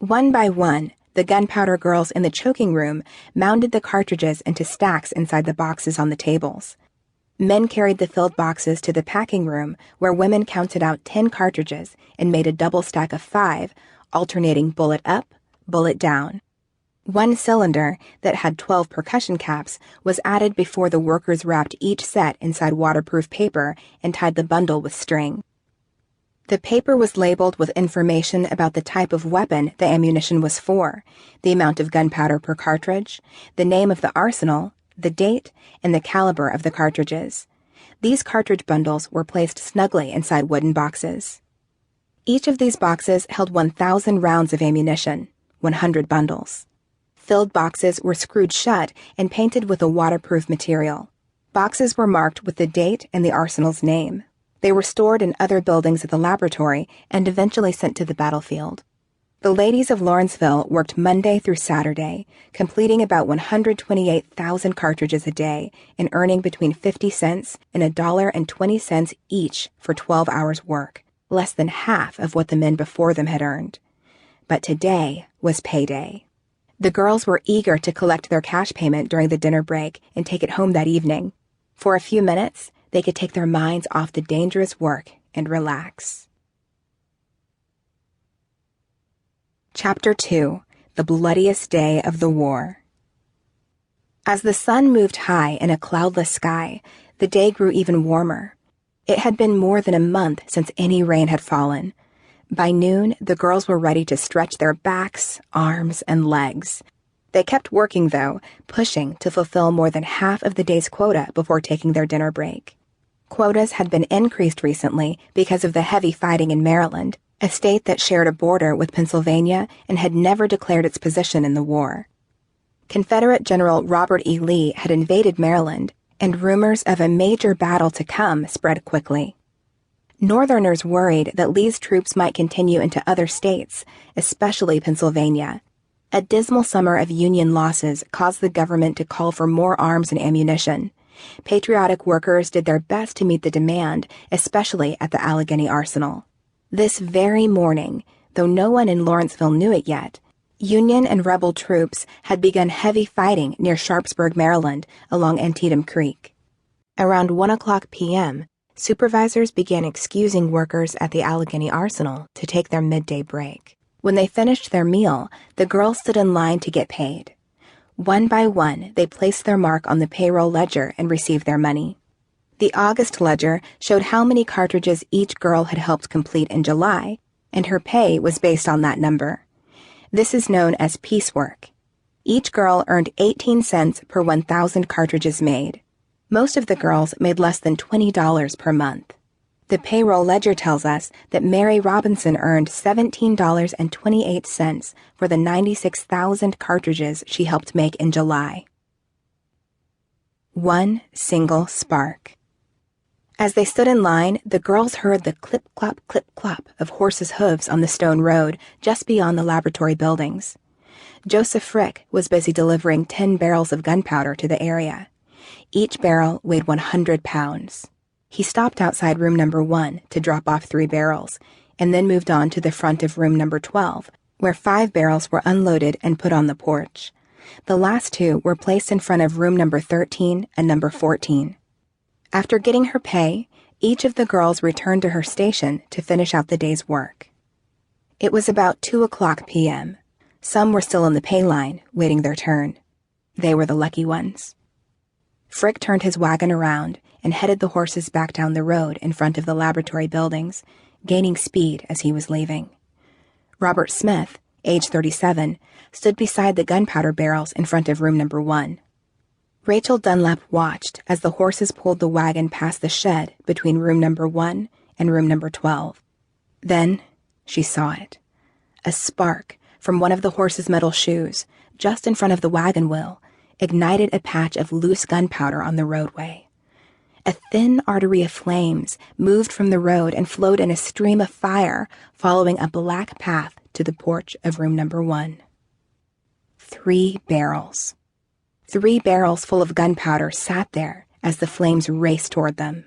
One by one, the Gunpowder Girls in the choking room mounted the cartridges into stacks inside the boxes on the tables. Men carried the filled boxes to the packing room, where women counted out 10 cartridges and made a double stack of 5, alternating bullet up, bullet down. One cylinder, that had 12 percussion caps, was added before the workers wrapped each set inside waterproof paper and tied the bundle with string. The paper was labeled with information about the type of weapon the ammunition was for, the amount of gunpowder per cartridge, the name of the arsenal, the date, and the caliber of the cartridges. These cartridge bundles were placed snugly inside wooden boxes. Each of these boxes held 1,000 rounds of ammunition, 100 bundles. Filled boxes were screwed shut and painted with a waterproof material. Boxes were marked with the date and the arsenal's name. They were stored in other buildings at the laboratory and eventually sent to the battlefield. The ladies of Lawrenceville worked Monday through Saturday, completing about 128,000 cartridges a day and earning between 50 cents and $1.20 each for 12 hours' work, less than half of what the men before them had earned. But today was payday. The girls were eager to collect their cash payment during the dinner break and take it home that evening. For a few minutes, they could take their minds off the dangerous work and relax. Chapter 2. The Bloodiest Day of the War. As the sun moved high in a cloudless sky, the day grew even warmer. It had been more than a month since any rain had fallen. By noon, the girls were ready to stretch their backs, arms, and legs. They kept working, though, pushing to fulfill more than half of the day's quota before taking their dinner break. Quotas had been increased recently because of the heavy fighting in Maryland, a state that shared a border with Pennsylvania and had never declared its position in the war. Confederate General Robert E. Lee had invaded Maryland, and rumors of a major battle to come spread quickly. Northerners worried that Lee's troops might continue into other states, especially Pennsylvania. A dismal summer of Union losses caused the government to call for more arms and ammunition. Patriotic workers did their best to meet the demand, especially at the Allegheny Arsenal. This very morning, though no one in Lawrenceville knew it yet, Union and rebel troops had begun heavy fighting near Sharpsburg, Maryland, along Antietam Creek. Around 1:00 p.m., supervisors began excusing workers at the Allegheny Arsenal to take their midday break. When they finished their meal, the girls stood in line to get paid. One by one, they placed their mark on the payroll ledger and received their money. The August ledger showed how many cartridges each girl had helped complete in July, and her pay was based on that number. This is known as piecework. Each girl earned 18 cents per 1,000 cartridges made. Most of the girls made less than $20 per month. The payroll ledger tells us that Mary Robinson earned $17.28 for the 96,000 cartridges she helped make in July. One single spark. As they stood in line, the girls heard the clip-clop of horses' hooves on the stone road just beyond the laboratory buildings. Joseph Frick was busy delivering 10 barrels of gunpowder to the area. Each barrel weighed 100 pounds. He stopped outside room number 1 to drop off 3 barrels, and then moved on to the front of room number 12, where 5 barrels were unloaded and put on the porch. The last 2 were placed in front of room number 13 and number 14. After getting her pay, each of the girls returned to her station to finish out the day's work. It was about 2:00 p.m. Some were still in the pay line, waiting their turn. They were the lucky ones. Frick turned his wagon around and headed the horses back down the road in front of the laboratory buildings, gaining speed as he was leaving. Robert Smith, age 37, stood beside the gunpowder barrels in front of room number 1. Rachel Dunlap watched as the horses pulled the wagon past the shed between room number 1 and room number 12. Then she saw it. A spark from one of the horses' metal shoes, just in front of the wagon wheel, ignited a patch of loose gunpowder on the roadway. A thin artery of flames moved from the road and flowed in a stream of fire, following a black path to the porch of room number 1. 3 barrels. 3 barrels full of gunpowder sat there as the flames raced toward them.